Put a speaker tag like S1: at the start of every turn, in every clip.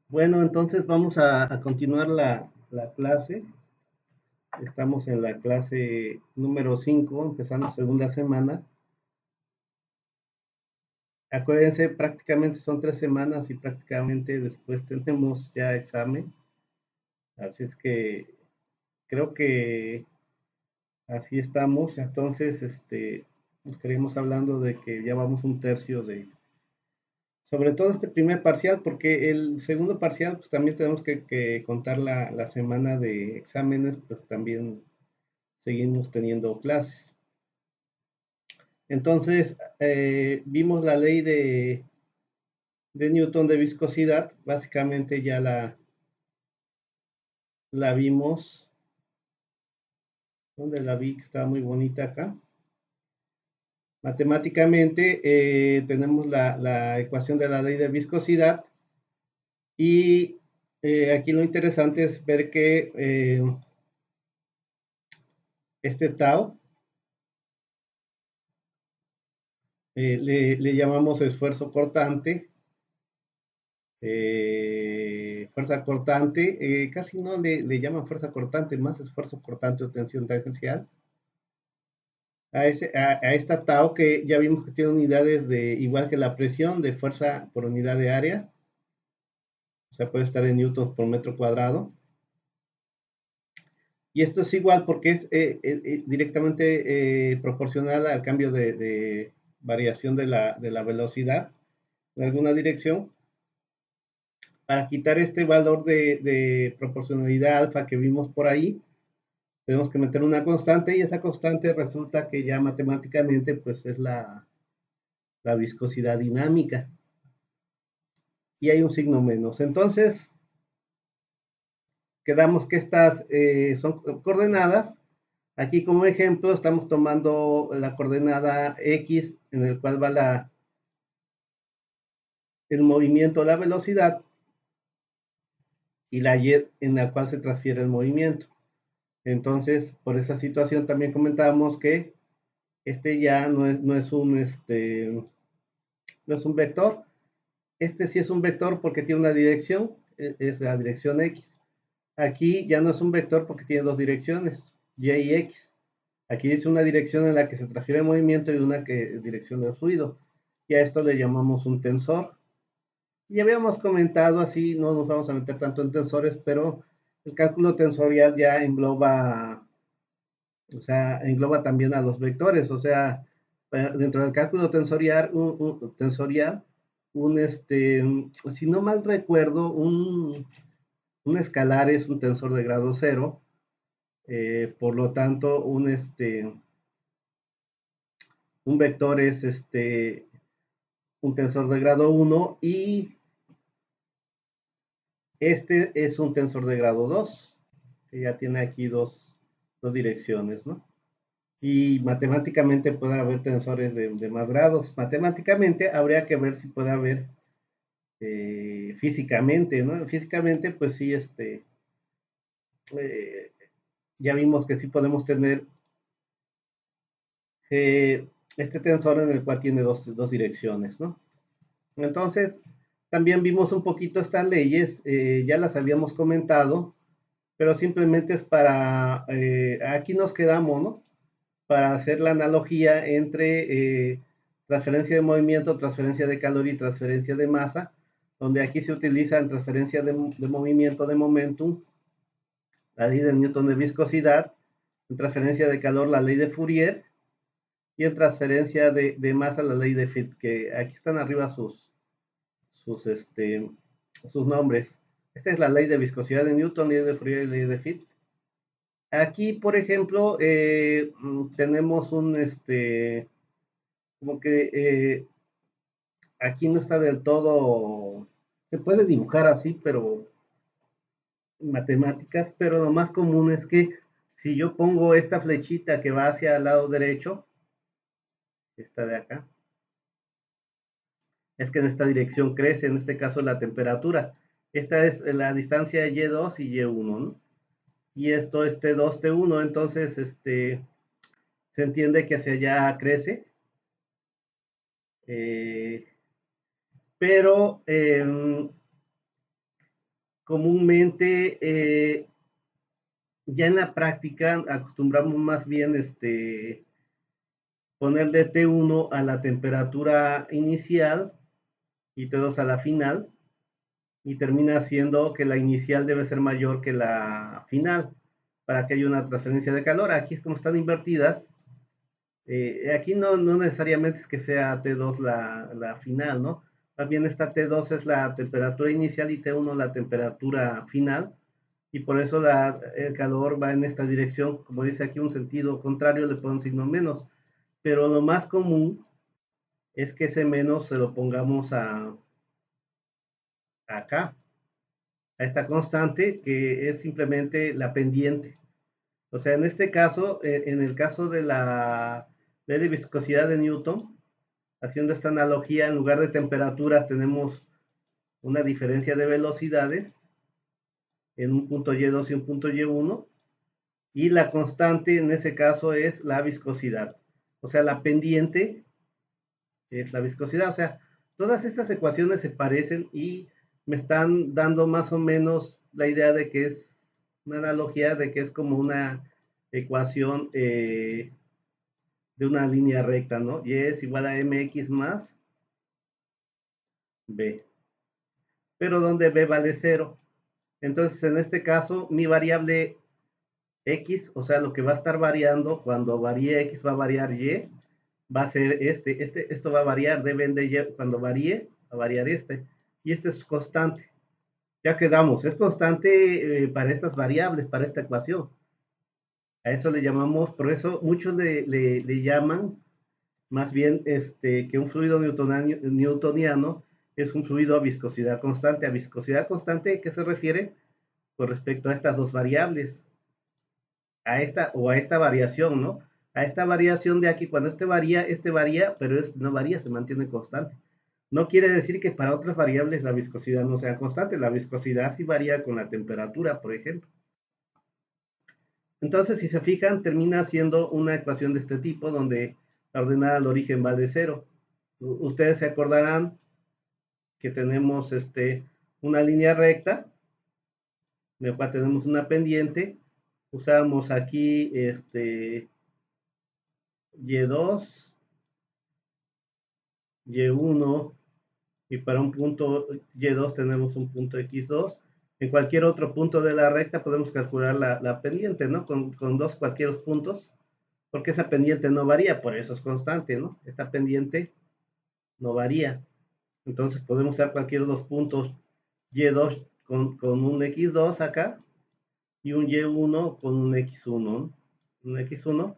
S1: Bueno, entonces vamos a continuar la clase. Estamos en la clase número 5, empezando segunda semana. Acuérdense, prácticamente son 3 semanas y prácticamente después tenemos ya examen. Así es que creo que así estamos. Entonces, estaremos hablando de que ya vamos un tercio sobre todo este primer parcial, porque el segundo parcial, pues también tenemos que contar la semana de exámenes, pues también seguimos teniendo clases. Entonces, vimos la ley de Newton de viscosidad, básicamente ya la vimos. ¿Dónde la vi? Que estaba muy bonita acá. Matemáticamente tenemos la ecuación de la ley de viscosidad y aquí lo interesante es ver que este tau le llamamos esfuerzo cortante. Fuerza cortante, casi no le llaman fuerza cortante, más esfuerzo cortante o tensión tangencial. A esta tau que ya vimos que tiene unidades de igual que la presión de fuerza por unidad de área, o sea, puede estar en newtons por metro cuadrado. Y esto es igual porque es directamente proporcional al cambio de variación de la velocidad en alguna dirección. Para quitar este valor de proporcionalidad alfa que vimos por ahí, tenemos que meter una constante y esa constante resulta que ya matemáticamente pues es la viscosidad dinámica y hay un signo menos. Entonces, quedamos que estas son coordenadas. Aquí como ejemplo estamos tomando la coordenada X en el cual va el movimiento, la velocidad, y la Y en la cual se transfiere el movimiento. Entonces, por esa situación también comentábamos que ya no es un vector. Este sí es un vector porque tiene una dirección, es la dirección X. Aquí ya no es un vector porque tiene dos direcciones, Y y X. Aquí dice una dirección en la que se transfiere el movimiento y una que dirección del fluido. Y a esto le llamamos un tensor. Y habíamos comentado así, no nos vamos a meter tanto en tensores, pero el cálculo tensorial ya engloba, o sea, engloba también a los vectores, o sea, dentro del cálculo tensorial, si no mal recuerdo, un escalar es un tensor de grado cero, por lo tanto, un vector es un tensor de grado 1 y este es un tensor de grado 2, que ya tiene aquí dos direcciones, ¿no? Y matemáticamente puede haber tensores de más grados. Matemáticamente habría que ver si puede haber físicamente, ¿no? Físicamente, pues sí, eh, ya vimos que sí podemos tener este tensor en el cual tiene dos direcciones, ¿no? Entonces, también vimos un poquito estas leyes, ya las habíamos comentado, pero simplemente es aquí nos quedamos, ¿no? Para hacer la analogía entre transferencia de movimiento, transferencia de calor y transferencia de masa, donde aquí se utiliza en transferencia de movimiento de momentum, la ley de Newton de viscosidad, en transferencia de calor, la ley de Fourier, y en transferencia de masa, la ley de Fitt, que aquí están arriba sus, este, sus nombres. Esta es la ley de viscosidad de Newton, ley de Fourier y ley de Fitt. Aquí, por ejemplo, tenemos como que aquí no está del todo, se puede dibujar así, pero matemáticas, pero lo más común es que si yo pongo esta flechita que va hacia el lado derecho, esta de acá, es que en esta dirección crece, en este caso la temperatura. Esta es la distancia de Y2 y Y1, ¿no? Y esto es T2, T1, entonces se entiende que hacia allá crece, eh, pero comúnmente ya en la práctica acostumbramos más bien ponerle T1 a la temperatura inicial y T2 a la final, y termina siendo que la inicial debe ser mayor que la final para que haya una transferencia de calor. Aquí es como están invertidas. Aquí no necesariamente es que sea T2 la final, ¿no? Más bien esta T2 es la temperatura inicial y T1 la temperatura final, y por eso el calor va en esta dirección. Como dice aquí, un sentido contrario, le pongo un signo menos, pero lo más común es que ese menos se lo pongamos acá, a esta constante que es simplemente la pendiente. O sea, en este caso, en el caso de la ley de viscosidad de Newton, haciendo esta analogía, en lugar de temperaturas tenemos una diferencia de velocidades en un punto Y2 y un punto Y1, y la constante en ese caso es la viscosidad. O sea, la pendiente es la viscosidad. O sea, todas estas ecuaciones se parecen y me están dando más o menos la idea de que es una analogía, de que es como una ecuación de una línea recta, ¿no? Y es igual a mx más b, pero donde b vale 0. Entonces, en este caso, mi variable x, o sea, lo que va a estar variando, cuando varíe x va a variar y, va a ser esto va a variar, deben de y, cuando varíe, va a variar y este es constante. Ya quedamos, es constante para estas variables, para esta ecuación. A eso le llamamos, por eso muchos le llaman más bien que un fluido newtoniano es un fluido a viscosidad constante. ¿A viscosidad constante qué se refiere? Con respecto a estas dos variables, a esta o a esta variación, ¿no? A esta variación de aquí, cuando este varía, pero no varía, se mantiene constante. No quiere decir que para otras variables la viscosidad no sea constante. La viscosidad sí varía con la temperatura, por ejemplo. Entonces, si se fijan, termina siendo una ecuación de este tipo, donde la ordenada al origen vale 0. Ustedes se acordarán que tenemos una línea recta, en la cual tenemos una pendiente. Usamos aquí Y2, Y1, y para un punto Y2 tenemos un punto X2. En cualquier otro punto de la recta podemos calcular la pendiente, ¿no? Con dos cualquier puntos, porque esa pendiente no varía, por eso es constante, ¿no? Esta pendiente no varía. Entonces podemos usar cualquier dos puntos Y2 con un X2 acá, y un Y1 con un X1, ¿no? Un X1.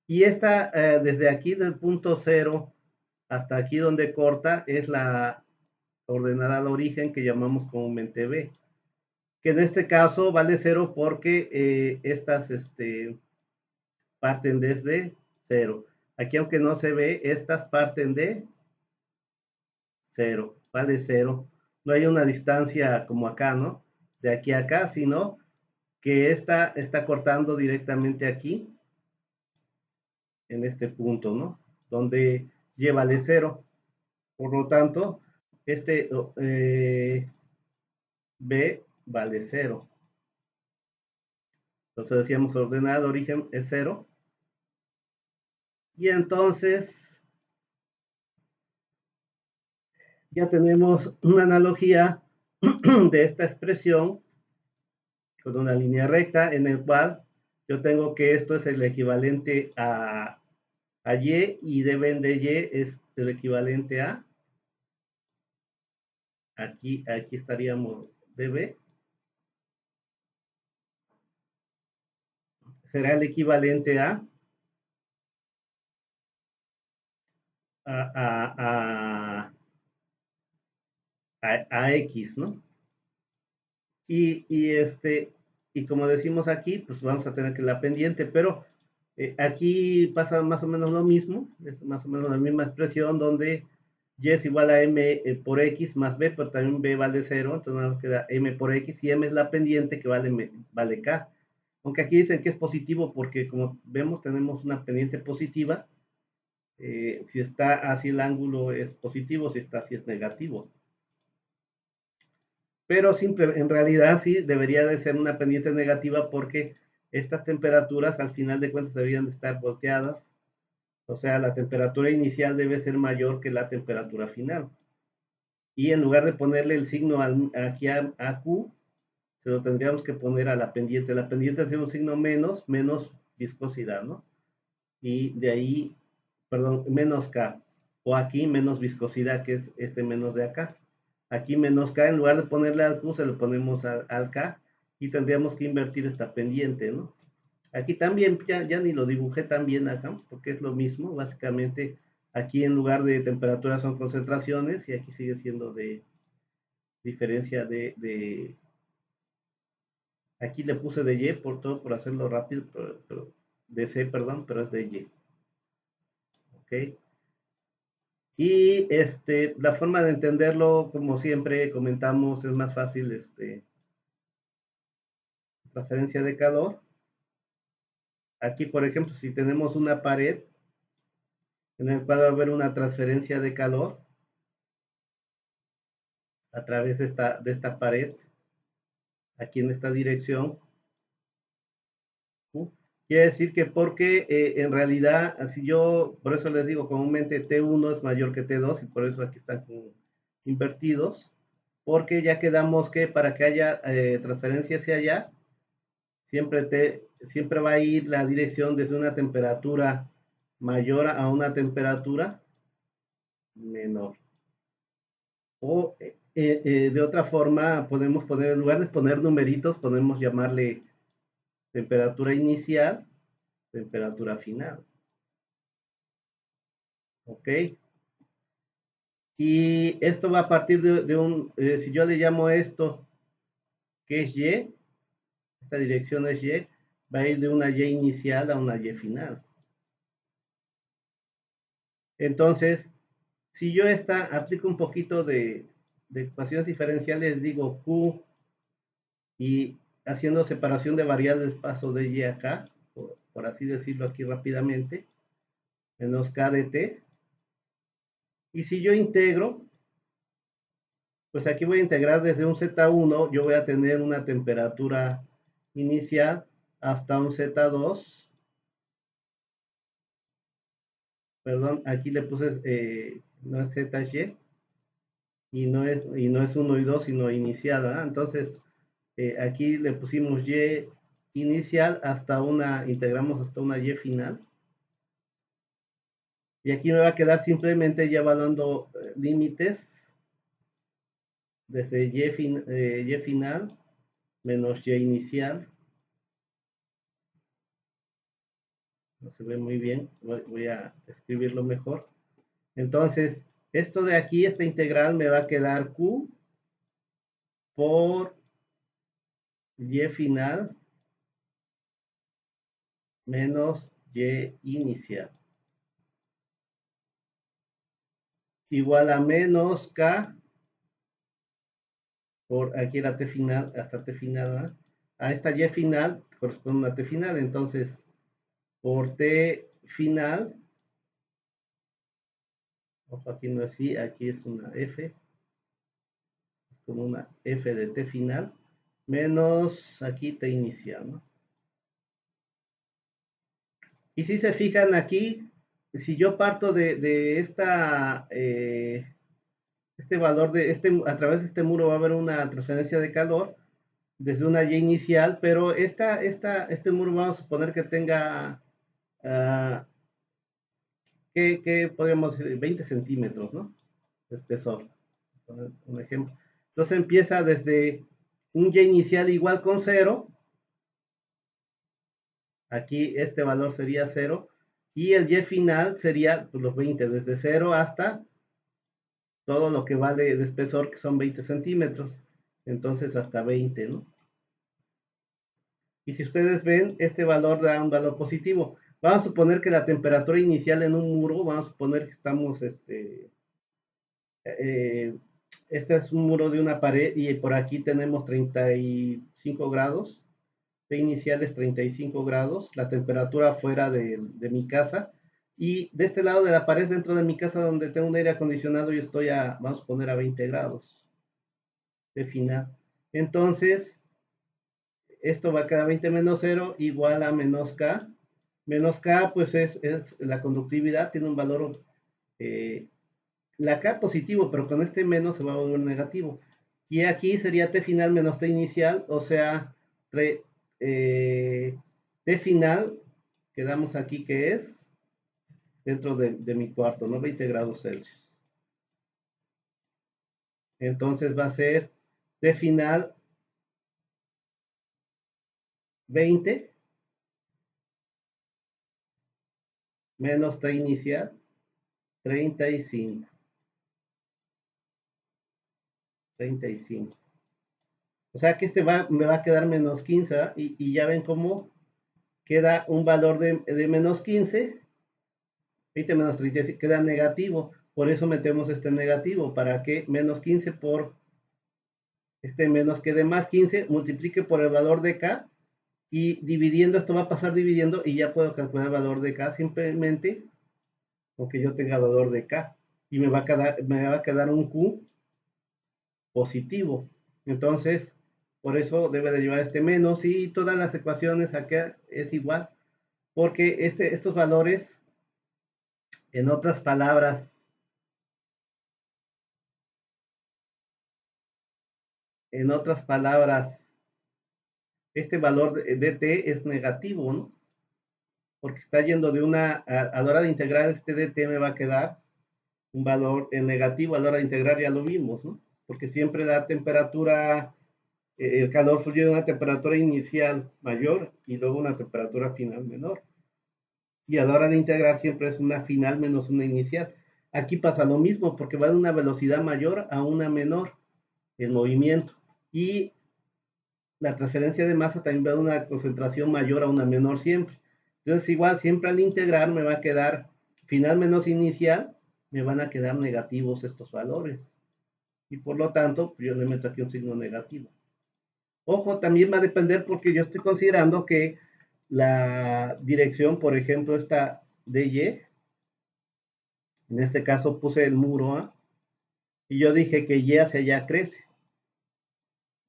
S1: Y esta, desde aquí del punto 0 hasta aquí donde corta, es la ordenada al origen que llamamos comúnmente B, que en este caso vale 0 porque estas parten desde 0. Aquí, aunque no se ve, estas parten de 0, vale 0. No hay una distancia como acá, ¿no? De aquí a acá, sino que esta está cortando directamente aquí, en este punto, ¿no? Donde y vale 0. Por lo tanto, B vale 0. Entonces decíamos ordenada de origen es 0. Y entonces ya tenemos una analogía de esta expresión con una línea recta, en el cual yo tengo que esto es el equivalente a y deben de y es el equivalente a, aquí estaríamos db, será el equivalente a, a, a x, ¿no? Y como decimos aquí, pues vamos a tener que la pendiente, pero aquí pasa más o menos lo mismo, es más o menos la misma expresión, donde y es igual a m por x más b, pero también b vale 0, entonces nos queda m por x, y m es la pendiente que vale k. Aunque aquí dicen que es positivo porque, como vemos, tenemos una pendiente positiva. Si está así el ángulo es positivo, si está así es negativo. pero en realidad sí debería de ser una pendiente negativa porque estas temperaturas al final de cuentas deberían de estar volteadas, o sea, la temperatura inicial debe ser mayor que la temperatura final. Y en lugar de ponerle el signo aquí a Q, se lo tendríamos que poner a la pendiente. La pendiente es un signo menos viscosidad, ¿no? Y de ahí, perdón, menos K. O aquí menos viscosidad, que es este menos de acá. Aquí menos K, en lugar de ponerle al Q, se lo ponemos al K y tendríamos que invertir esta pendiente, ¿no? Aquí también, ya ni lo dibujé tan bien acá, porque es lo mismo, básicamente aquí en lugar de temperatura son concentraciones y aquí sigue siendo de diferencia aquí le puse de Y por todo, por hacerlo rápido, de C, perdón, pero es de Y, ¿ok? Y la forma de entenderlo, como siempre comentamos, es más fácil, transferencia de calor. Aquí, por ejemplo, si tenemos una pared en el cual va a haber una transferencia de calor a través de esta pared, aquí en esta dirección, ¿sí? Quiere decir que porque en realidad, si yo, por eso les digo, comúnmente T1 es mayor que T2 y por eso aquí están invertidos, porque ya quedamos que para que haya transferencia hacia allá, siempre va a ir la dirección desde una temperatura mayor a una temperatura menor. O de otra forma, podemos poner, en lugar de poner numeritos, podemos llamarle temperatura inicial, temperatura final. ¿Ok? Y esto va a partir si yo le llamo esto, que es Y, esta dirección es Y, va a ir de una Y inicial a una Y final. Entonces, si yo aplico un poquito de ecuaciones diferenciales, digo Q y haciendo separación de variables paso de Y acá, por así decirlo aquí rápidamente, menos K de T. Y si yo integro, pues aquí voy a integrar desde un Z1, yo voy a tener una temperatura inicial hasta un Z2, perdón, aquí le puse, no es ZY, y no es 1 y 2, sino inicial, ¿verdad? Entonces, aquí le pusimos Y inicial integramos hasta una Y final, y aquí me va a quedar simplemente ya evaluando límites desde Y final menos Y inicial. No se ve muy bien, voy a escribirlo mejor. Entonces, esto de aquí, esta integral me va a quedar Q por Y final menos Y inicial. Igual a menos K por aquí la T final, hasta T final, ¿verdad? A esta Y final corresponde una T final, entonces por T final, ojo, aquí no es I, aquí es una F, es como una F de T final, menos aquí T inicial, ¿no? Y si se fijan aquí, si yo parto de este valor a través de este muro va a haber una transferencia de calor desde una Y inicial, pero este muro vamos a suponer que tenga, uh, ¿qué podríamos decir? 20 centímetros, ¿no? De espesor, un ejemplo. Entonces empieza desde un Y inicial igual con 0, aquí este valor sería 0, y el Y final sería pues, los 20, desde 0 hasta todo lo que vale de espesor, que son 20 centímetros. Entonces hasta 20, ¿no? Y si ustedes ven, este valor da un valor positivo. Vamos a suponer que la temperatura inicial en un muro, vamos a suponer que estamos, eh, este es un muro de una pared y por aquí tenemos 35 grados. T inicial es 35 grados, la temperatura fuera de mi casa. Y de este lado de la pared, dentro de mi casa, donde tengo un aire acondicionado, yo estoy vamos a poner a 20 grados. T final. Entonces, esto va a quedar 20 menos 0 igual a menos K. Menos K, pues es la conductividad, tiene un valor, la K positivo, pero con este menos se va a volver negativo. Y aquí sería T final menos T inicial, o sea, T final, quedamos aquí que es dentro de mi cuarto, ¿no? 20 grados Celsius. Entonces va a ser T final 20 menos T inicial 35. 35. O sea que me va a quedar menos 15, ¿verdad? Y ya ven cómo queda un valor de menos 15, 20 menos 35, queda negativo. Por eso metemos este negativo, para que menos 15 por este menos que de más 15 multiplique por el valor de K y dividiendo, esto va a pasar dividiendo y ya puedo calcular el valor de K simplemente aunque yo tenga valor de K y me va a quedar un Q positivo. Entonces, por eso debe de llevar este menos y todas las ecuaciones acá es igual, porque estos valores, en otras palabras, en otras palabras, este valor de t es negativo, ¿no? Porque está yendo de a la hora de integrar este dt me va a quedar un valor en negativo, a la hora de integrar ya lo vimos, ¿no? Porque siempre la temperatura, el calor fluye de una temperatura inicial mayor y luego una temperatura final menor. Y a la hora de integrar siempre es una final menos una inicial. Aquí pasa lo mismo porque va de una velocidad mayor a una menor el movimiento. Y la transferencia de masa también va de una concentración mayor a una menor siempre. Entonces igual siempre al integrar me va a quedar final menos inicial, me van a quedar negativos estos valores. Y por lo tanto, yo le meto aquí un signo negativo. Ojo, también va a depender porque yo estoy considerando que la dirección, por ejemplo, esta DY, en este caso puse el muro A, y yo dije que Y hacia allá crece.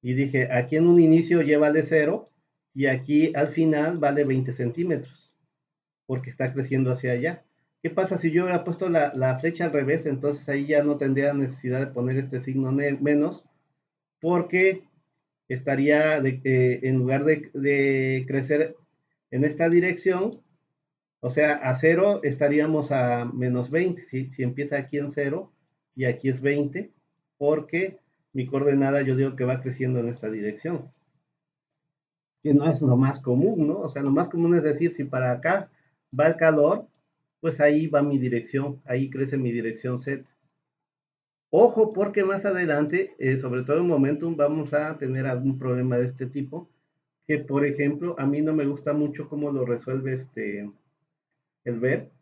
S1: Y dije, aquí en un inicio Y vale 0, y aquí al final vale 20 centímetros, porque está creciendo hacia allá. ¿Qué pasa si yo hubiera puesto la flecha al revés? Entonces ahí ya no tendría necesidad de poner este signo menos, porque estaría, en lugar de crecer en esta dirección, o sea, a 0 estaríamos a menos 20, si empieza aquí en 0 y aquí es 20, porque mi coordenada yo digo que va creciendo en esta dirección, que no es lo más común, ¿no? O sea, lo más común es decir, si para acá va el calor, pues ahí va mi dirección, ahí crece mi dirección Z. Ojo, porque más adelante, sobre todo en Momentum, vamos a tener algún problema de este tipo, que por ejemplo, a mí no me gusta mucho cómo lo resuelve el ver,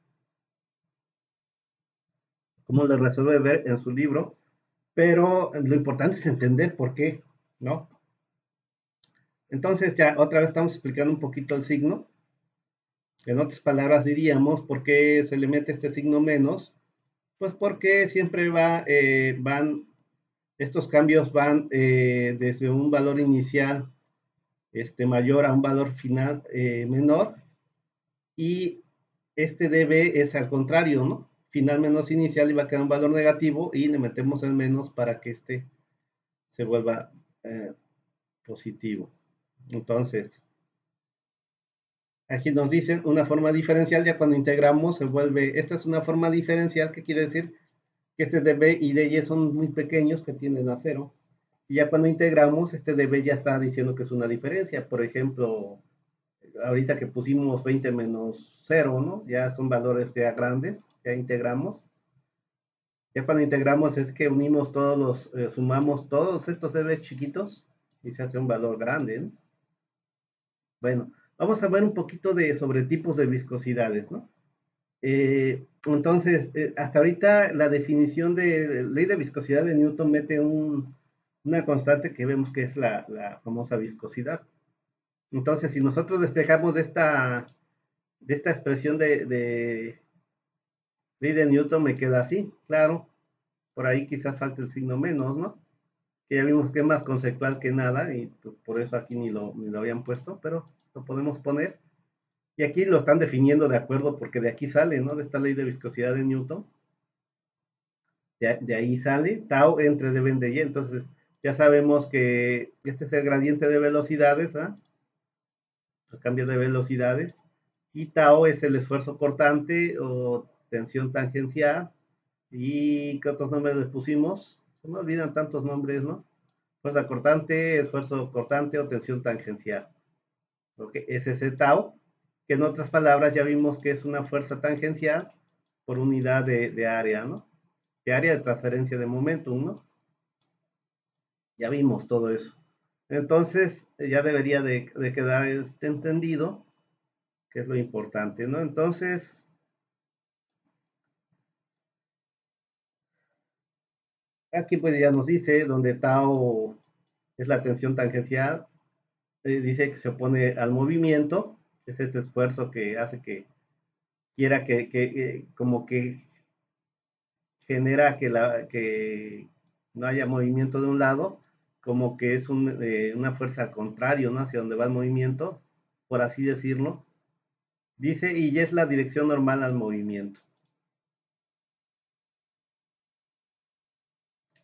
S1: cómo lo resuelve ver en su libro, pero lo importante es entender por qué, ¿no? Entonces ya otra vez estamos explicando un poquito el signo. En otras palabras diríamos, ¿por qué se le mete este signo menos? Pues porque siempre estos cambios van desde un valor inicial mayor a un valor final menor, y este db es al contrario, ¿no? Final menos inicial y va a quedar un valor negativo y le metemos el menos para que se vuelva positivo. Entonces, aquí nos dicen una forma diferencial, ya cuando integramos se vuelve, esta es una forma diferencial, que quiere decir que este dB y dy son muy pequeños, que tienden a cero, y ya cuando integramos, este dB ya está diciendo que es una diferencia. Por ejemplo, ahorita que pusimos 20 menos 0, ¿no? Ya son valores ya grandes, ya integramos. Ya cuando integramos es que unimos sumamos todos estos dB chiquitos y se hace un valor grande, ¿no? Bueno, vamos a ver un poquito sobre tipos de viscosidades, ¿no? Entonces, hasta ahorita la definición de ley de viscosidad de Newton mete una constante que vemos que es la famosa viscosidad. Entonces, si nosotros despejamos de esta expresión de ley de Newton, me queda así, claro, por ahí quizás falte el signo menos, ¿no? que ya vimos que es más conceptual que nada, y pues, por eso aquí ni lo habían puesto, pero lo podemos poner. Y aquí lo están definiendo de acuerdo, porque de aquí sale, ¿no? De esta ley de viscosidad de Newton. De ahí sale tau entre dB de y. Entonces, ya sabemos que este es el gradiente de velocidades, ¿ah? El cambio de velocidades. Y tau es el esfuerzo cortante o tensión tangencial. ¿Y qué otros nombres le pusimos? Se me olvidan tantos nombres, ¿no? Fuerza cortante, esfuerzo cortante o tensión tangencial. ¿Okay? Es ese tau, que en otras palabras ya vimos que es una fuerza tangencial por unidad de área, ¿no? De área de transferencia de momentum, ¿no? Ya vimos todo eso. Entonces, ya debería de quedar entendido, que es lo importante, ¿no? Entonces, aquí pues ya nos dice, donde tau es la tensión tangencial, dice que se opone al movimiento, es ese esfuerzo que hace que quiera como que genera que no haya movimiento de un lado, como que es una fuerza al contrario, ¿no? Hacia donde va el movimiento, por así decirlo. Dice, y ya es la dirección normal al movimiento.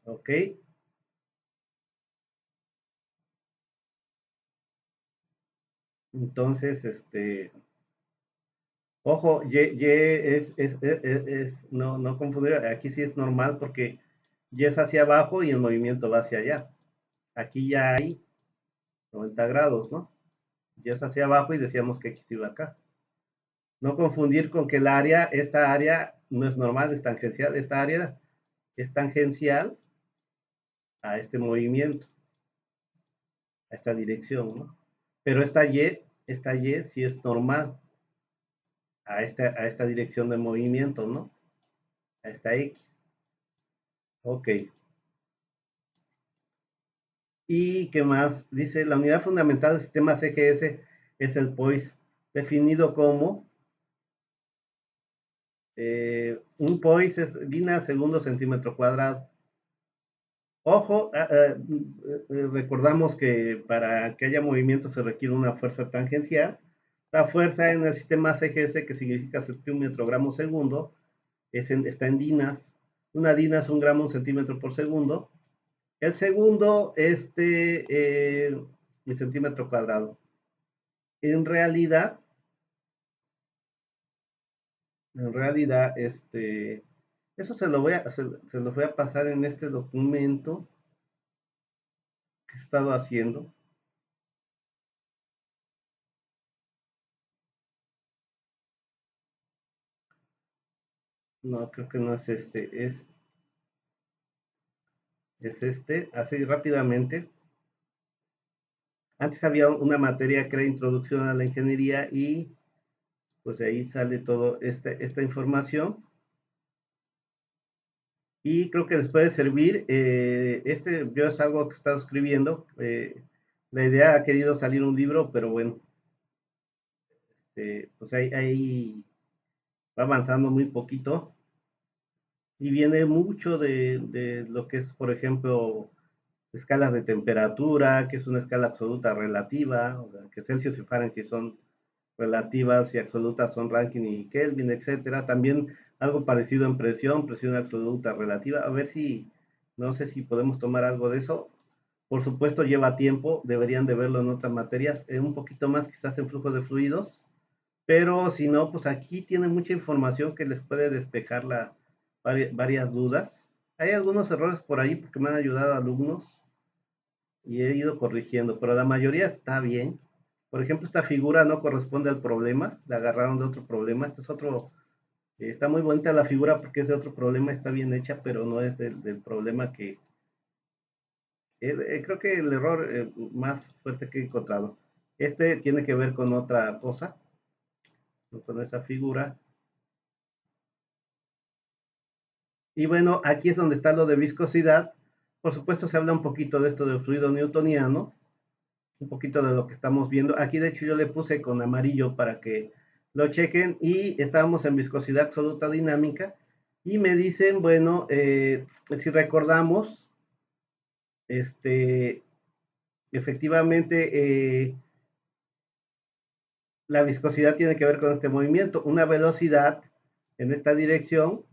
S1: ¿Ok? Entonces, ojo, no, no confundir, aquí sí es normal porque y es hacia abajo y el movimiento va hacia allá. Aquí ya hay 90 grados, ¿no? Y es hacia abajo y decíamos que X iba acá. No confundir con que esta área no es normal, es tangencial. Esta área es tangencial a este movimiento, a esta dirección, ¿no? Pero esta Y sí es normal a esta dirección de movimiento, ¿no? A esta X. Ok. ¿Y qué más? Dice, la unidad fundamental del sistema CGS es el POIS, definido como un POIS es Dina segundo centímetro cuadrado. Ojo, recordamos que para que haya movimiento se requiere una fuerza tangencial. La fuerza en el sistema CGS, que significa centímetro gramo segundo, está en dinas. Una dina es un gramo un centímetro por segundo. El segundo, el centímetro cuadrado. En realidad, eso se lo voy a pasar en este documento que he estado haciendo. No, creo que no es es este. Así rápidamente. Antes había una materia que era Introducción a la Ingeniería y pues de ahí sale toda esta información. Y creo que les puede servir. Yo es algo que he estado escribiendo. La idea ha querido salir un libro, pero bueno, pues ahí va avanzando muy poquito. Y viene mucho de lo que es, por ejemplo, escalas de temperatura, que es una escala absoluta relativa, o sea, que Celsius y Fahrenheit son relativas y absolutas son Rankine y Kelvin, etcétera. También algo parecido en presión, presión absoluta relativa. A ver si, no sé si podemos tomar algo de eso. Por supuesto lleva tiempo, deberían de verlo en otras materias, un poquito más quizás en flujo de fluidos, pero si no, pues aquí tiene mucha información que les puede despejar varias dudas. Hay algunos errores por ahí porque me han ayudado alumnos y he ido corrigiendo, pero la mayoría está bien. Por ejemplo, esta figura no corresponde al problema, la agarraron de otro problema. Este es otro, está muy bonita la figura porque es de otro problema, está bien hecha, pero no es del problema que... creo que el error más fuerte que he encontrado. Este tiene que ver con otra cosa, no con esa figura. Y bueno, aquí es donde está lo de viscosidad. Por supuesto, se habla un poquito de esto del fluido newtoniano, un poquito de lo que estamos viendo. Aquí de hecho yo le puse con amarillo para que lo chequen y estábamos en viscosidad absoluta dinámica y me dicen, bueno, si recordamos, efectivamente, la viscosidad tiene que ver con este movimiento. Una velocidad en esta dirección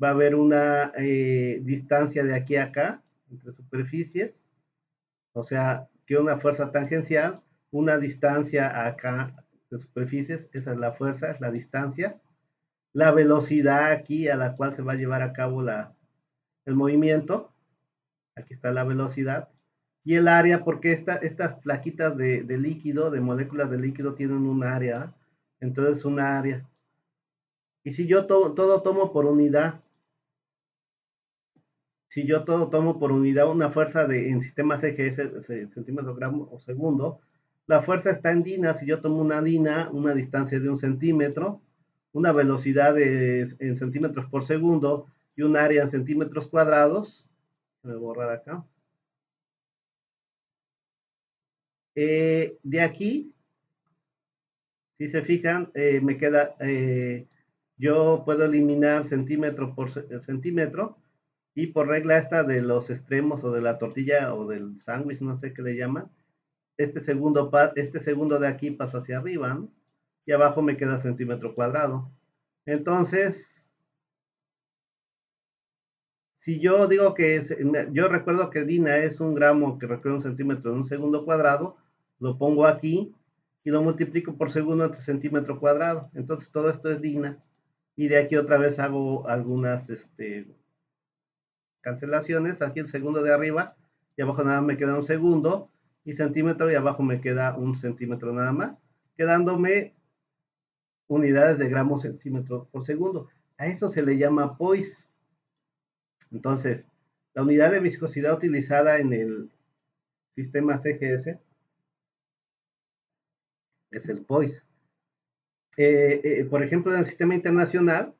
S1: va a haber una distancia de aquí a acá entre superficies, o sea, que una fuerza tangencial, una distancia acá de superficies, esa es la fuerza, es la distancia, la velocidad aquí a la cual se va a llevar a cabo el movimiento, aquí está la velocidad, y el área, porque estas plaquitas de líquido, de moléculas de líquido, tienen un área, entonces un área. Y si yo todo tomo por unidad, si yo todo tomo por unidad una fuerza en sistemas CGS, centímetro, gramo o segundo, la fuerza está en dina. Si yo tomo una dina, una distancia de 1 centímetro, una velocidad en centímetros por segundo y un área en centímetros cuadrados, voy a borrar acá. De aquí, si se fijan, me queda, yo puedo eliminar centímetro por centímetro, y por regla esta de los extremos o de la tortilla o del sándwich, no sé qué le llaman, este segundo de aquí pasa hacia arriba, ¿no? Y abajo me queda centímetro cuadrado. Entonces, si yo digo yo recuerdo que Dina es 1 gramo que requiere 1 centímetro en un segundo cuadrado, lo pongo aquí y lo multiplico por segundo entre centímetro cuadrado. Entonces todo esto es Dina. Y de aquí otra vez hago algunas cancelaciones. Aquí el segundo de arriba y abajo nada más me queda 1 segundo y centímetro, y abajo me queda 1 centímetro nada más, quedándome unidades de gramos centímetro por segundo. A eso se le llama poise. Entonces, la unidad de viscosidad utilizada en el sistema CGS es el poise. Por ejemplo, en el sistema internacional,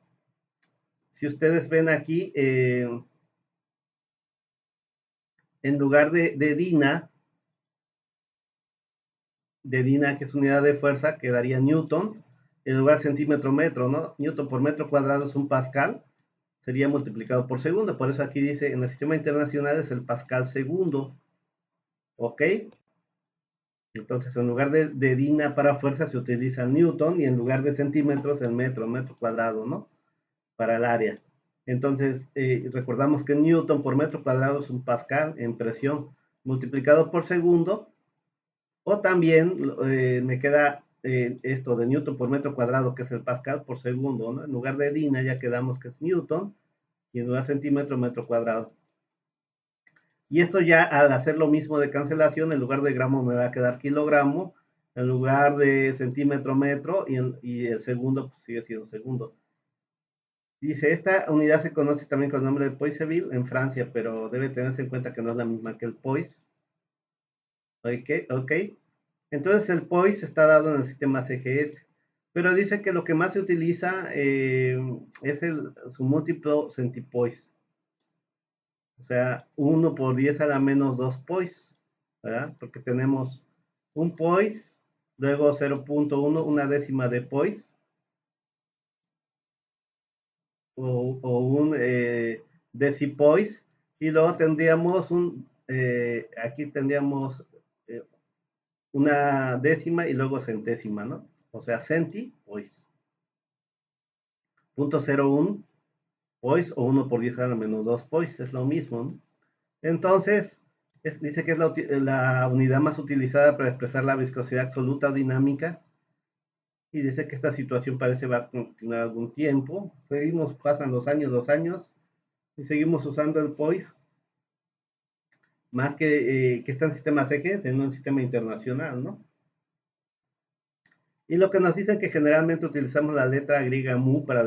S1: si ustedes ven aquí, en lugar de DINA, que es unidad de fuerza, quedaría Newton, en lugar centímetro metro, ¿no? Newton por metro cuadrado es 1 pascal, sería multiplicado por segundo. Por eso aquí dice, en el sistema internacional es el pascal segundo. ¿Ok? Entonces, en lugar de DINA para fuerza se utiliza Newton, y en lugar de centímetros el metro cuadrado, ¿no? Para el área. Entonces, recordamos que Newton por metro cuadrado es 1 pascal en presión multiplicado por segundo, o también me queda esto de Newton por metro cuadrado, que es el pascal por segundo, ¿no? En lugar de DINA ya quedamos que es Newton, y en lugar de centímetro, metro cuadrado. Y esto ya al hacer lo mismo de cancelación, en lugar de gramo me va a quedar kilogramo, en lugar de centímetro, metro, y el segundo pues sigue siendo segundo. Dice, esta unidad se conoce también con el nombre de Poisseville en Francia, pero debe tenerse en cuenta que no es la misma que el Poise. Ok. Entonces el Poise está dado en el sistema CGS, pero dice que lo que más se utiliza es su múltiplo centipoise. O sea, 1 por 10 a la menos 2 poise, ¿verdad? Porque tenemos un poise, luego 0.1, una décima de poise, o un decipoise, y luego tendríamos aquí tendríamos una décima y luego centésima, ¿no? O sea, centipoise. 0.01 poise o 1 por 10 a la menos 2 poise, es lo mismo, ¿no? Entonces, dice que es la unidad más utilizada para expresar la viscosidad absoluta o dinámica, y dice que esta situación parece va a continuar algún tiempo. Pasan los años, y seguimos usando el POIS, más que está en sistemas ejes, en un sistema internacional, ¿no? Y lo que nos dicen que generalmente utilizamos la letra griega mu para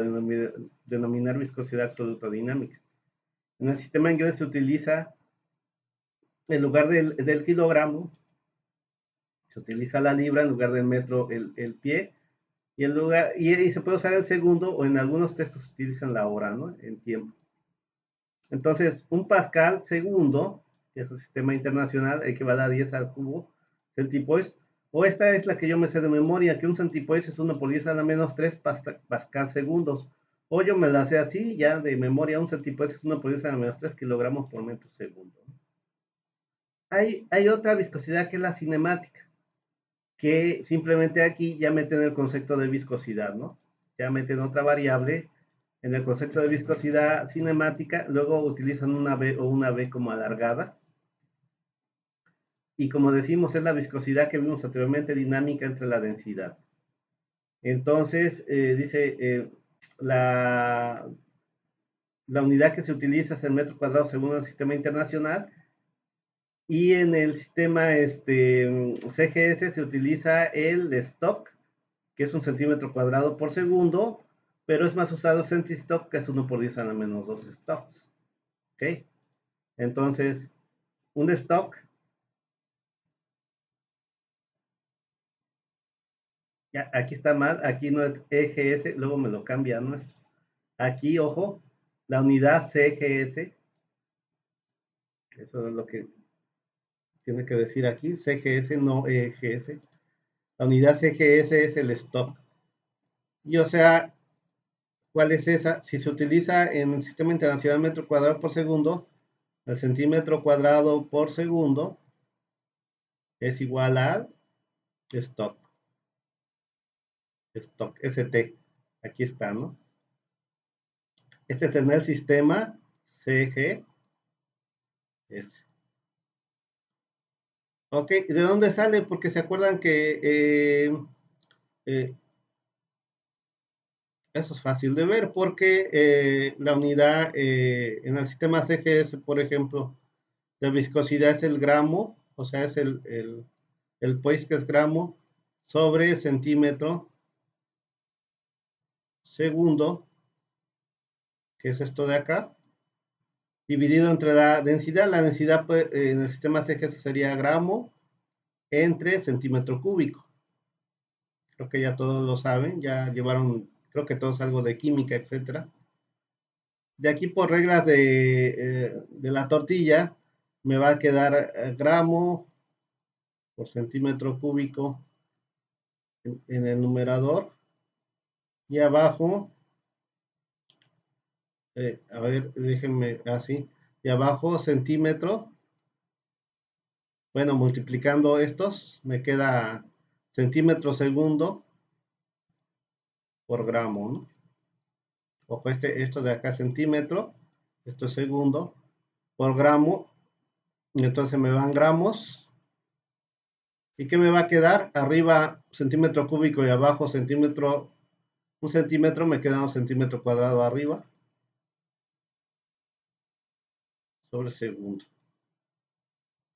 S1: denominar viscosidad absoluta dinámica. En el sistema inglés se utiliza, en lugar del kilogramo, se utiliza la libra, en lugar del metro el pie, y se puede usar el segundo, o en algunos textos se utilizan la hora, ¿no? En tiempo. Entonces, 1 pascal segundo, que es el sistema internacional, equivale a 10 al cubo centipoise, o esta es la que yo me sé de memoria, que un centipoise es 1 por 10 a la menos 3 pascal segundos, o yo me la sé así, ya de memoria, un centipoise es 1 por 10 a la menos 3 kilogramos por metro segundo. Hay otra viscosidad que es la cinemática, que simplemente aquí ya meten el concepto de viscosidad, ¿no? Ya meten otra variable en el concepto de viscosidad cinemática, luego utilizan una B o una B como alargada, y como decimos, es la viscosidad que vimos anteriormente, dinámica entre la densidad. Entonces, dice, la unidad que se utiliza es el metro cuadrado según el sistema internacional, y en el sistema CGS se utiliza el stock, que es un centímetro cuadrado por segundo, pero es más usado el centistock, que es 1 por 10 a la menos 2 stocks. ¿Ok? Entonces, un stock, ya, aquí está mal, aquí no es EGS, luego me lo cambia, ¿no? Aquí, ojo, la unidad CGS, eso es lo que tiene que decir aquí, CGS, no EGS. La unidad CGS es el stock. Y o sea, ¿cuál es esa? Si se utiliza en el sistema internacional metro cuadrado por segundo, el centímetro cuadrado por segundo es igual al stock, ST. Aquí está, ¿no? Este es el sistema CGS. Ok, ¿de dónde sale? Porque se acuerdan que eh, eso es fácil de ver, porque la unidad en el sistema CGS, por ejemplo, la viscosidad es el gramo, o sea, es el pues que es gramo sobre centímetro segundo, que es esto de acá, dividido entre la densidad. La densidad pues, en el sistema CGS sería gramo entre centímetro cúbico. Creo que ya todos lo saben, ya llevaron, creo que todos algo de química, etcétera. De aquí por reglas de la tortilla, me va a quedar gramo por centímetro cúbico en el numerador, y abajo, a ver, déjenme así, y abajo centímetro, bueno, multiplicando estos, me queda centímetro segundo por gramo, ¿no? Ojo, esto de acá centímetro, esto es segundo, por gramo, y entonces me van gramos. ¿Y qué me va a quedar? Arriba centímetro cúbico y abajo centímetro, un centímetro, me queda un centímetro cuadrado arriba sobre segundo.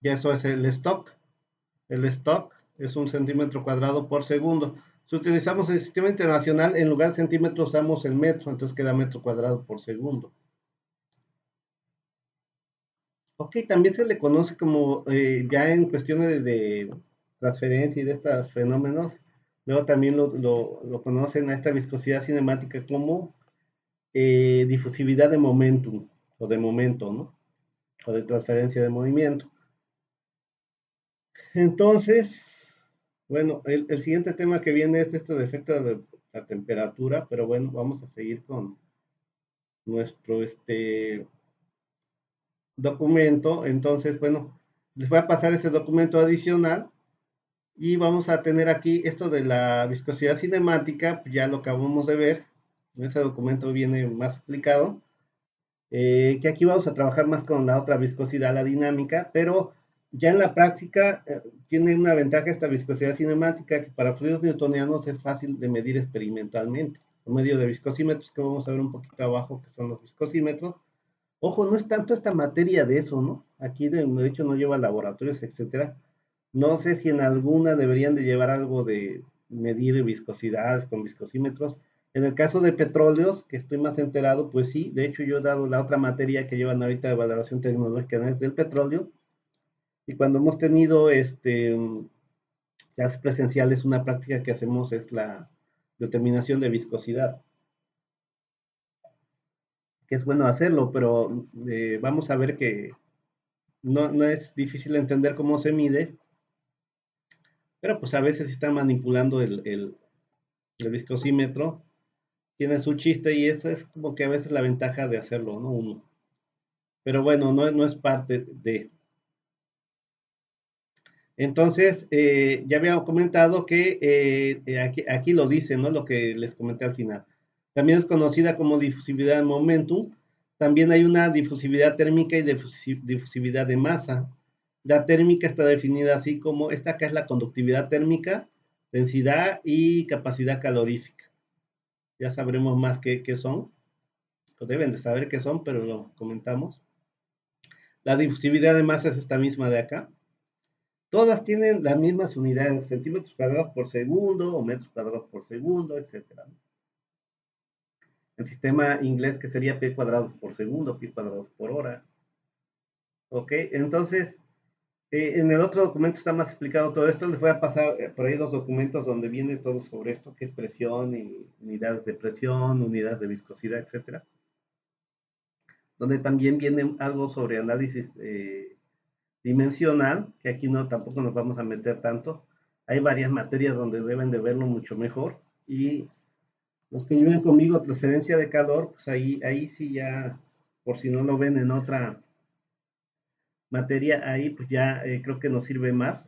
S1: Y eso es el stock. El stock es un centímetro cuadrado por segundo. Si utilizamos el sistema internacional, en lugar de centímetros usamos el metro, entonces queda metro cuadrado por segundo. Ok, también se le conoce como, ya en cuestiones de transferencia y de estos fenómenos, luego también lo conocen a esta viscosidad cinemática como difusividad de momentum, o de momento, ¿no? O de transferencia de movimiento. Entonces, bueno, el siguiente tema que viene es esto de efecto de la temperatura, pero bueno, vamos a seguir con nuestro documento. Entonces, bueno, les voy a pasar ese documento adicional y vamos a tener aquí esto de la viscosidad cinemática, ya lo acabamos de ver. En ese documento viene más explicado. Que aquí vamos a trabajar más con la otra viscosidad, la dinámica, pero ya en la práctica tiene una ventaja esta viscosidad cinemática, que para fluidos newtonianos es fácil de medir experimentalmente, por medio de viscosímetros, que vamos a ver un poquito abajo, que son los viscosímetros. Ojo, no es tanto esta materia de eso, ¿no? Aquí de hecho no lleva laboratorios, etcétera. No sé si en alguna deberían de llevar algo de medir viscosidades con viscosímetros. En el caso de petróleos, que estoy más enterado, pues sí, de hecho yo he dado la otra materia que llevan ahorita de valoración tecnológica es del petróleo, y cuando hemos tenido clases presenciales, una práctica que hacemos es la determinación de viscosidad, que es bueno hacerlo, pero vamos a ver que no es difícil entender cómo se mide, pero pues a veces están manipulando el viscosímetro, tiene su chiste, y esa es como que a veces la ventaja de hacerlo, ¿no? Uno. Pero bueno, no es parte de. Entonces, ya había comentado que aquí lo dice, ¿no? Lo que les comenté al final. También es conocida como difusividad de momentum. También hay una difusividad térmica y difusividad de masa. La térmica está definida así como, esta acá es la conductividad térmica, densidad y capacidad calorífica. Ya sabremos más qué son, o deben de saber qué son, pero lo comentamos. La difusividad de masa es esta misma de acá. Todas tienen las mismas unidades, centímetros cuadrados por segundo o metros cuadrados por segundo, etcétera. El sistema inglés que sería pi cuadrados por segundo, pi cuadrados por hora. Ok, entonces, en el otro documento está más explicado todo esto. Les voy a pasar por ahí los documentos donde viene todo sobre esto, que es presión y unidades de presión, unidades de viscosidad, etcétera. Donde también viene algo sobre análisis dimensional, que aquí no tampoco nos vamos a meter tanto. Hay varias materias donde deben de verlo mucho mejor. Y los que lleven conmigo transferencia de calor, pues ahí sí ya, por si no lo ven en otra materia, ahí pues ya creo que nos sirve más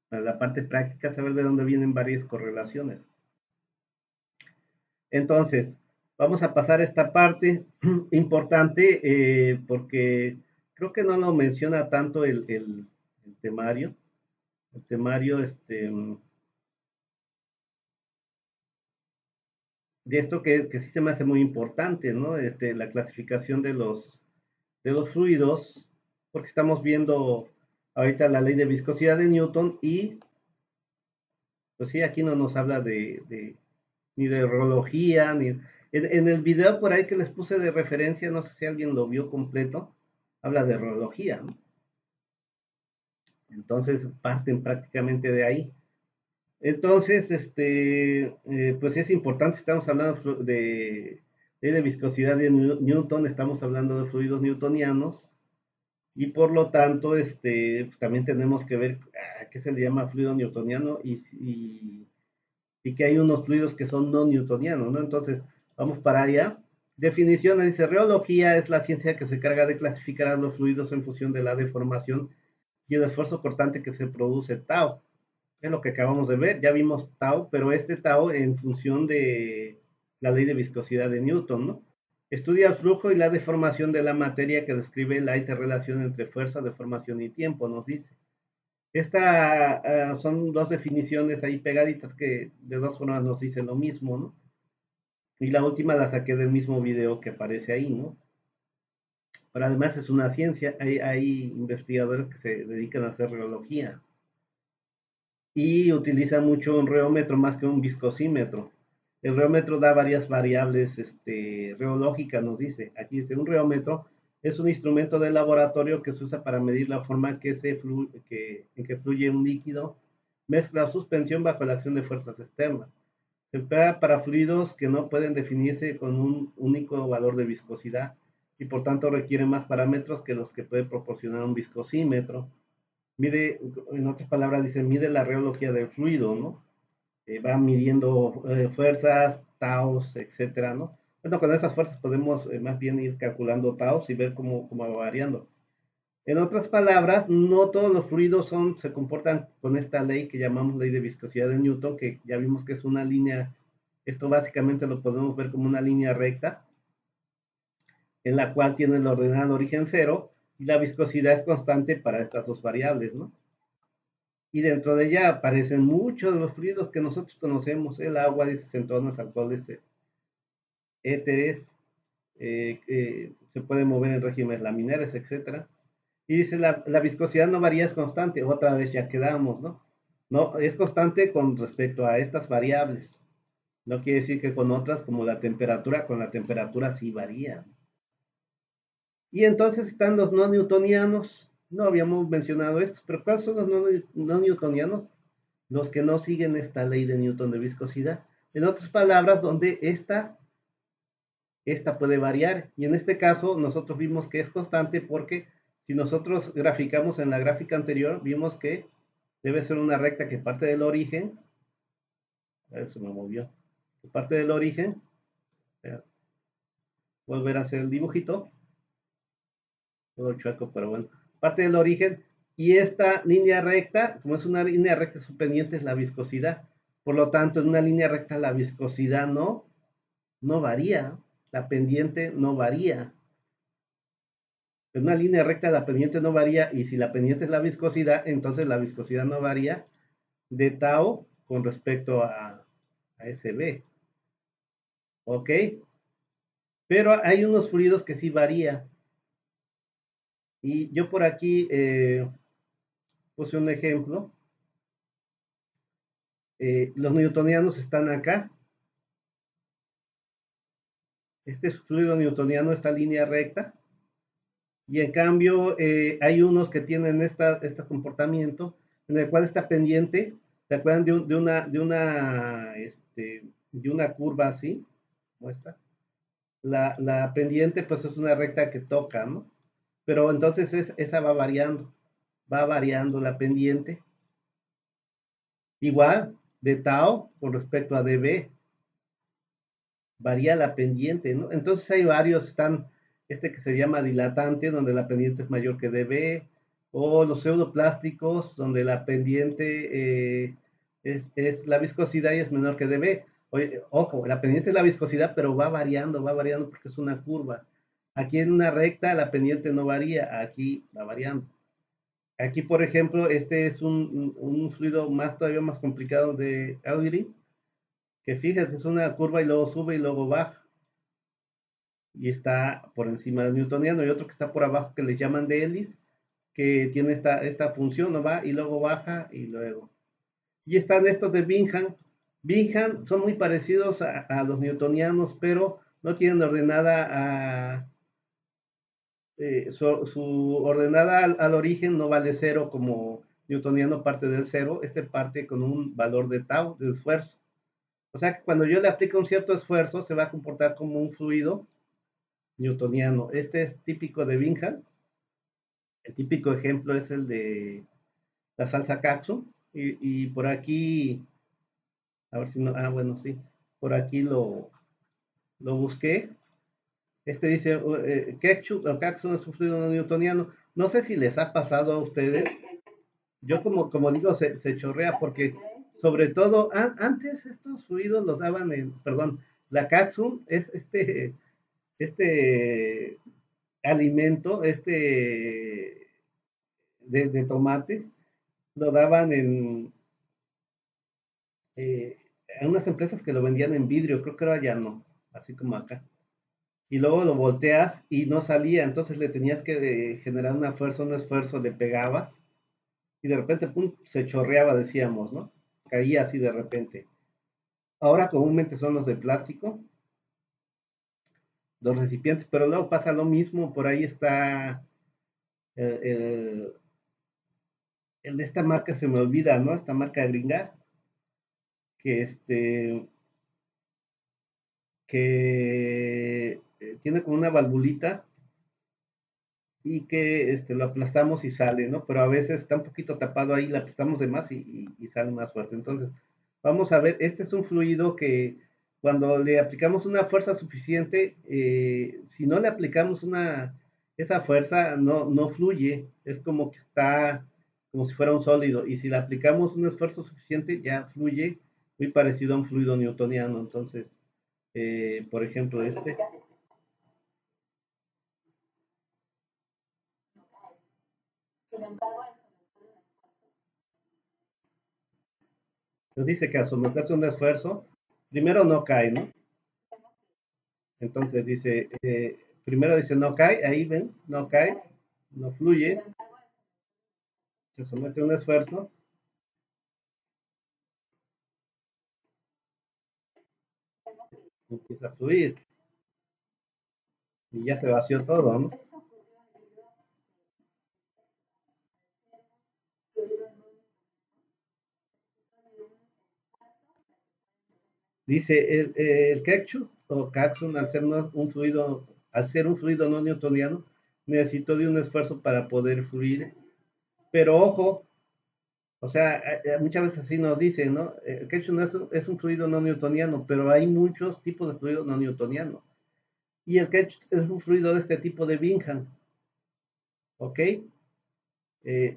S1: para la parte práctica, saber de dónde vienen varias correlaciones. Entonces, vamos a pasar a esta parte importante porque creo que no lo menciona tanto el temario. El temario, de esto que sí se me hace muy importante, ¿no? La clasificación de los fluidos, porque estamos viendo ahorita la ley de viscosidad de Newton y, pues sí, aquí no nos habla ni de horología, ni... En el video por ahí que les puse de referencia, no sé si alguien lo vio completo, habla de horología, ¿no? Entonces parten prácticamente de ahí. Entonces, pues es importante, estamos hablando de viscosidad de Newton, estamos hablando de fluidos newtonianos, y por lo tanto, pues también tenemos que ver a qué se le llama fluido newtoniano y que hay unos fluidos que son no newtonianos, ¿no? Entonces, vamos para allá. Definición, dice, reología es la ciencia que se encarga de clasificar a los fluidos en función de la deformación y el esfuerzo cortante que se produce tau. Es lo que acabamos de ver, ya vimos tau, pero este tau en función de la ley de viscosidad de Newton, ¿no? Estudia el flujo y la deformación de la materia que describe la interrelación entre fuerza, deformación y tiempo, nos dice. Esta son dos definiciones ahí pegaditas que de dos formas nos dicen lo mismo, ¿no? Y la última la saqué del mismo video que aparece ahí, ¿no? Pero además es una ciencia, hay investigadores que se dedican a hacer reología y utilizan mucho un reómetro más que un viscosímetro. El reómetro da varias variables reológicas, nos dice. Aquí dice, un reómetro es un instrumento de laboratorio que se usa para medir la forma en que fluye un líquido, mezcla o suspensión bajo la acción de fuerzas externas. Se emplea para fluidos que no pueden definirse con un único valor de viscosidad y por tanto requiere más parámetros que los que puede proporcionar un viscosímetro. Mide, en otras palabras, dice, mide la reología del fluido, ¿no? Va midiendo fuerzas, taos, etcétera, ¿no? Bueno, con esas fuerzas podemos más bien ir calculando taos y ver cómo va variando. En otras palabras, no todos los fluidos se comportan con esta ley que llamamos ley de viscosidad de Newton, que ya vimos que es una línea, esto básicamente lo podemos ver como una línea recta, en la cual tiene el ordenado origen cero, y la viscosidad es constante para estas dos variables, ¿no? Y dentro de ella aparecen muchos de los fluidos que nosotros conocemos, el agua, cetonas, alcoholes, éteres, se pueden mover en regímenes laminares, etcétera. Y dice, la viscosidad no varía, es constante, otra vez ya quedamos, ¿no? No, es constante con respecto a estas variables. No quiere decir que con otras, como la temperatura, con la temperatura sí varía. Y entonces están los no newtonianos, no habíamos mencionado esto, pero ¿cuáles son los no newtonianos? Los que no siguen esta ley de Newton de viscosidad. En otras palabras, donde esta puede variar. Y en este caso, nosotros vimos que es constante porque si nosotros graficamos en la gráfica anterior, vimos que debe ser una recta que parte del origen. A ver, se me movió. Que parte del origen. Volver a hacer el dibujito. Todo chueco, pero bueno. Parte del origen Y esta línea recta, como es una línea recta, su pendiente es la viscosidad. Por lo tanto, en una línea recta la viscosidad no varía, la pendiente no varía. En una línea recta la pendiente no varía y si la pendiente es la viscosidad, entonces la viscosidad no varía de tau con respecto a SB. ¿Ok? Pero hay unos fluidos que sí varía. Y yo por aquí puse un ejemplo. Los newtonianos están acá. Este es fluido newtoniano, esta línea recta. Y en cambio, hay unos que tienen este comportamiento en el cual está pendiente. ¿Se acuerdan de una curva así? Como esta. La pendiente, pues es una recta que toca, ¿no? Pero entonces esa va variando la pendiente. Igual, de tau con respecto a dB, varía la pendiente, ¿no? Entonces hay varios, están este que se llama dilatante, donde la pendiente es mayor que dB, o los pseudoplásticos, donde la pendiente es la viscosidad y es menor que dB. Oye, ojo, la pendiente es la viscosidad, pero va variando porque es una curva. Aquí en una recta la pendiente no varía, aquí va variando. Aquí, por ejemplo, este es un fluido todavía más complicado de Aury, que fíjense, es una curva y luego sube y luego baja. Y está por encima del newtoniano. Y otro que está por abajo que le llaman de Ellis, que tiene esta función, ¿no? Va y luego baja y luego. Y están estos de Bingham. Bingham son muy parecidos a los newtonianos, pero no tienen ordenada su ordenada al origen no vale cero como newtoniano parte del cero, este parte con un valor de tau, de esfuerzo. O sea que cuando yo le aplico un cierto esfuerzo, se va a comportar como un fluido newtoniano. Este es típico de Bingham. El típico ejemplo es el de la salsa katsu. Y por aquí, a ver si no, bueno, sí, por aquí lo busqué. Este dice, ketchup o katsu es un fluido newtoniano. No sé si les ha pasado a ustedes. Yo como digo, se chorrea porque sobre todo antes estos fluidos los daban perdón, la katsu es este alimento, de tomate, lo daban eh, en unas empresas que lo vendían en vidrio, creo que ahora ya no, así como acá. Y luego lo volteas y no salía, entonces le tenías que generar una fuerza, un esfuerzo, le pegabas y de repente, pum, se chorreaba, decíamos, ¿no? Caía así de repente. Ahora comúnmente son los de plástico, los recipientes, pero luego pasa lo mismo, por ahí está el, el, el de esta marca, se me olvida, ¿no? Esta marca gringa, que tiene como una valvulita y que lo aplastamos y sale, ¿no? Pero a veces está un poquito tapado ahí, la aplastamos de más y sale más fuerte. Entonces, vamos a ver, este es un fluido que cuando le aplicamos una fuerza suficiente, si no le aplicamos esa fuerza, no fluye, es como que está como si fuera un sólido, y si le aplicamos un esfuerzo suficiente, ya fluye, muy parecido a un fluido newtoniano. Entonces, por ejemplo, nos dice que al someterse a un esfuerzo, primero no cae, ¿no? Entonces dice, primero dice no cae, ahí ven, no cae, no fluye, se somete a un esfuerzo, empieza a fluir y ya se vació todo, ¿no? Dice, el ketchup o catsun al ser un fluido no newtoniano, necesitó de un esfuerzo para poder fluir, pero ojo, o sea, muchas veces así nos dicen, ¿no? El ketchup no es un fluido no newtoniano, pero hay muchos tipos de fluidos no newtonianos. Y el ketchup es un fluido de este tipo de Bingham, ¿ok?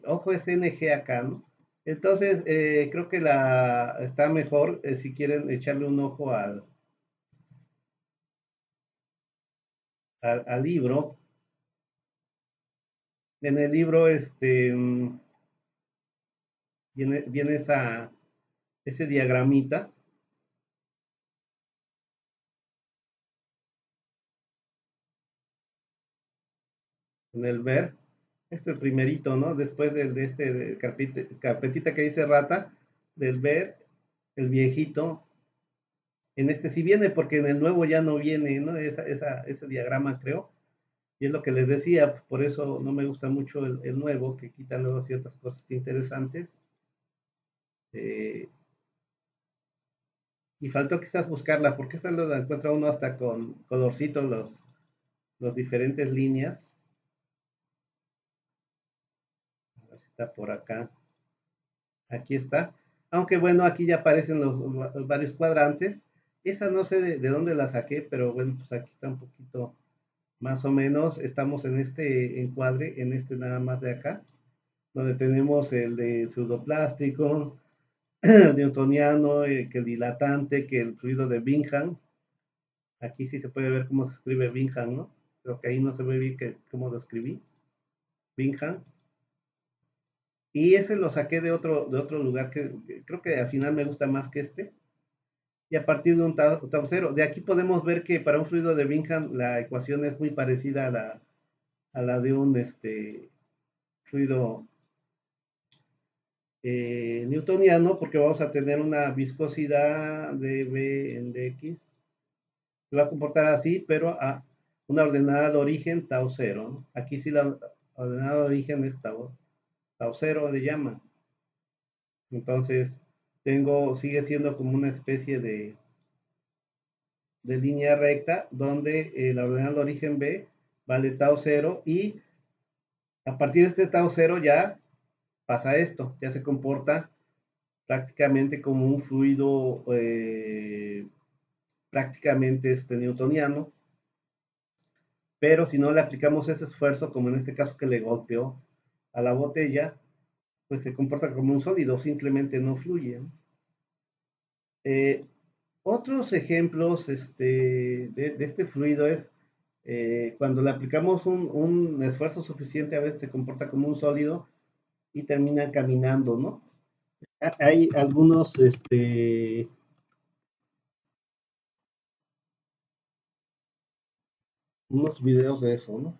S1: Ojo, es NG acá, ¿no? Entonces, creo que está mejor si quieren echarle un ojo al libro. En el libro viene ese diagramita en el ver. Este es el primerito, ¿no? Después de carpetita que dice rata, del ver, el viejito. En este sí viene, porque en el nuevo ya no viene, ¿no? Ese diagrama, creo. Y es lo que les decía, pues, por eso no me gusta mucho el nuevo, que quita luego ciertas cosas interesantes. Eh, y faltó quizás buscarla, porque esta lo encuentra uno hasta con colorcitos los diferentes líneas. A ver si está por acá. Aquí está. Aunque bueno, aquí ya aparecen los varios cuadrantes. Esa no sé de dónde la saqué, pero bueno, pues aquí está un poquito más o menos. Estamos en este encuadre, en este nada más de acá, donde tenemos el de pseudoplástico, newtoniano, que el dilatante, que el fluido de Bingham. Aquí sí se puede ver cómo se escribe Bingham, ¿no? Creo que ahí no se ve bien cómo lo escribí. Bingham. Y ese lo saqué de otro lugar que creo que al final me gusta más que este. Y a partir de un tau cero. De aquí podemos ver que para un fluido de Bingham la ecuación es muy parecida a la de un fluido newtoniano, porque vamos a tener una viscosidad de B en dx. Se va a comportar así, pero a una ordenada al origen tau cero, ¿no? Aquí sí la ordenada al origen es tau cero le llaman. Entonces, sigue siendo como una especie de línea recta donde la ordenada de origen B vale tau cero y a partir de este tau cero ya pasa esto, ya se comporta prácticamente como un fluido prácticamente newtoniano, pero si no le aplicamos ese esfuerzo, como en este caso que le golpeó a la botella, pues se comporta como un sólido, simplemente no fluye, ¿no? Eh, Otros ejemplos de este fluido es cuando le aplicamos un esfuerzo suficiente, a veces se comporta como un sólido y termina caminando, ¿no? Hay algunos unos videos de eso, ¿no?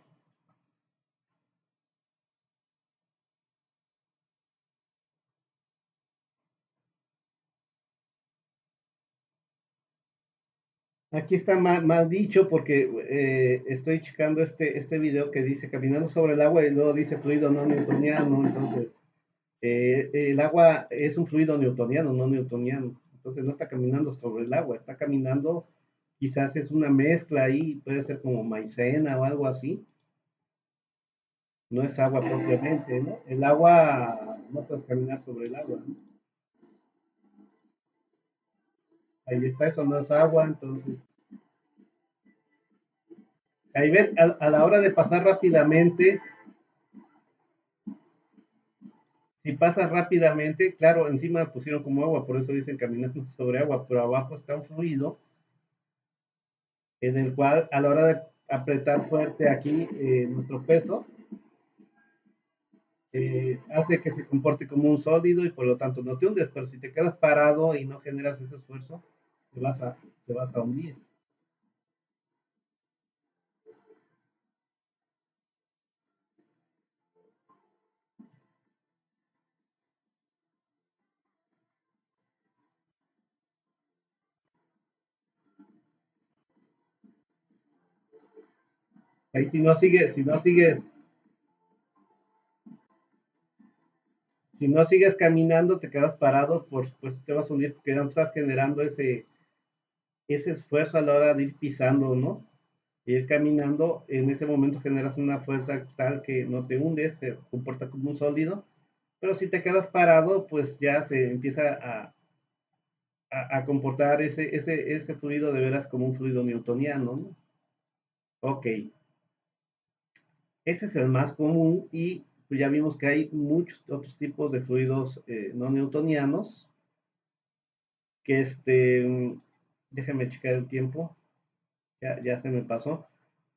S1: Aquí está mal dicho porque estoy checando este video que dice caminando sobre el agua y luego dice fluido no newtoniano, entonces el agua es un fluido newtoniano, no newtoniano. Entonces no está caminando sobre el agua, está caminando, quizás es una mezcla ahí, puede ser como maicena o algo así. No es agua propiamente, ¿no? El agua, no puedes caminar sobre el agua, ¿no? Ahí está, eso no es agua, entonces. Ahí ves, a la hora de pasar rápidamente, si pasa rápidamente, claro, encima pusieron como agua, por eso dicen caminando sobre agua, pero abajo está un fluido en el cual a la hora de apretar fuerte aquí nuestro peso, hace que se comporte como un sólido y por lo tanto no te hundes, pero si te quedas parado y no generas ese esfuerzo, te vas a hundir. Ahí si no sigues caminando, te quedas parado, pues te vas a hundir porque ya no estás generando ese esfuerzo a la hora de ir pisando, ¿no? Y ir caminando, en ese momento generas una fuerza tal que no te hundes, se comporta como un sólido, pero si te quedas parado, pues ya se empieza a comportar ese fluido de veras como un fluido newtoniano, ¿no? Ok, ese es el más común y pues ya vimos que hay muchos otros tipos de fluidos no newtonianos, que déjame checar el tiempo, ya se me pasó,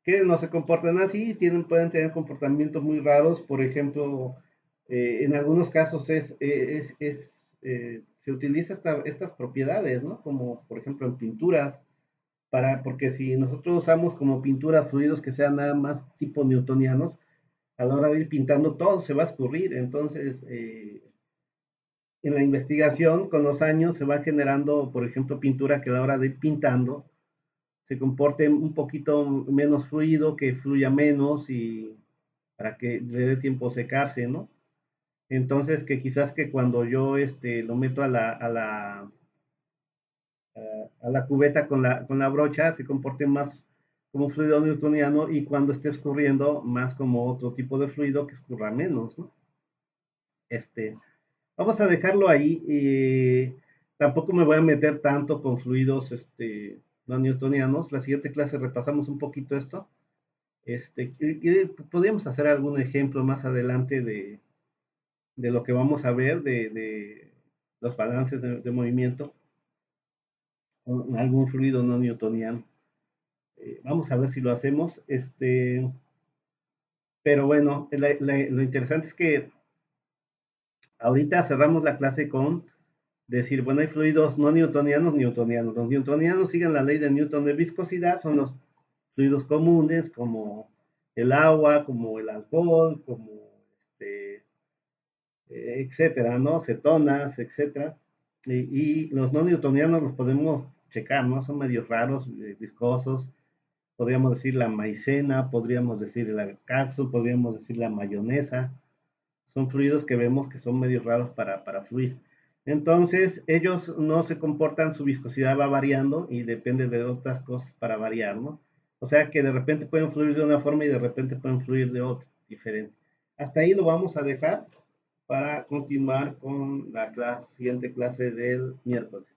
S1: que no se comportan así, pueden tener comportamientos muy raros. Por ejemplo, en algunos casos se utiliza estas propiedades, ¿no? Como por ejemplo en pinturas, porque si nosotros usamos como pintura fluidos que sean nada más tipo newtonianos, a la hora de ir pintando todo se va a escurrir. Entonces, en la investigación, con los años, se va generando, por ejemplo, pintura que a la hora de ir pintando se comporte un poquito menos fluido, que fluya menos y para que le dé tiempo a secarse, ¿no? Entonces, que quizás que cuando yo lo meto a la cubeta con la brocha, se comporte más como un fluido newtoniano, y cuando esté escurriendo, más como otro tipo de fluido que escurra menos, ¿no? Este, Vamos a dejarlo ahí. Tampoco me voy a meter tanto con fluidos no newtonianos. La siguiente clase repasamos un poquito esto. Y podríamos hacer algún ejemplo más adelante de lo que vamos a ver de los balances de movimiento con algún fluido no newtoniano. Vamos a ver si lo hacemos. Pero bueno, lo interesante es que ahorita cerramos la clase con decir, bueno, hay fluidos no newtonianos, newtonianos. Los newtonianos siguen la ley de Newton de viscosidad, son los fluidos comunes como el agua, como el alcohol, como etcétera, ¿no? Cetonas, etcétera. Y los no newtonianos los podemos checar, ¿no? Son medio raros, viscosos. Podríamos decir la maicena, podríamos decir la cápsula, podríamos decir la mayonesa. Son fluidos que vemos que son medio raros para fluir. Entonces, ellos no se comportan, su viscosidad va variando y depende de otras cosas para variar, ¿no? O sea que de repente pueden fluir de una forma y de repente pueden fluir de otra, diferente. Hasta ahí lo vamos a dejar para continuar con la siguiente clase del miércoles.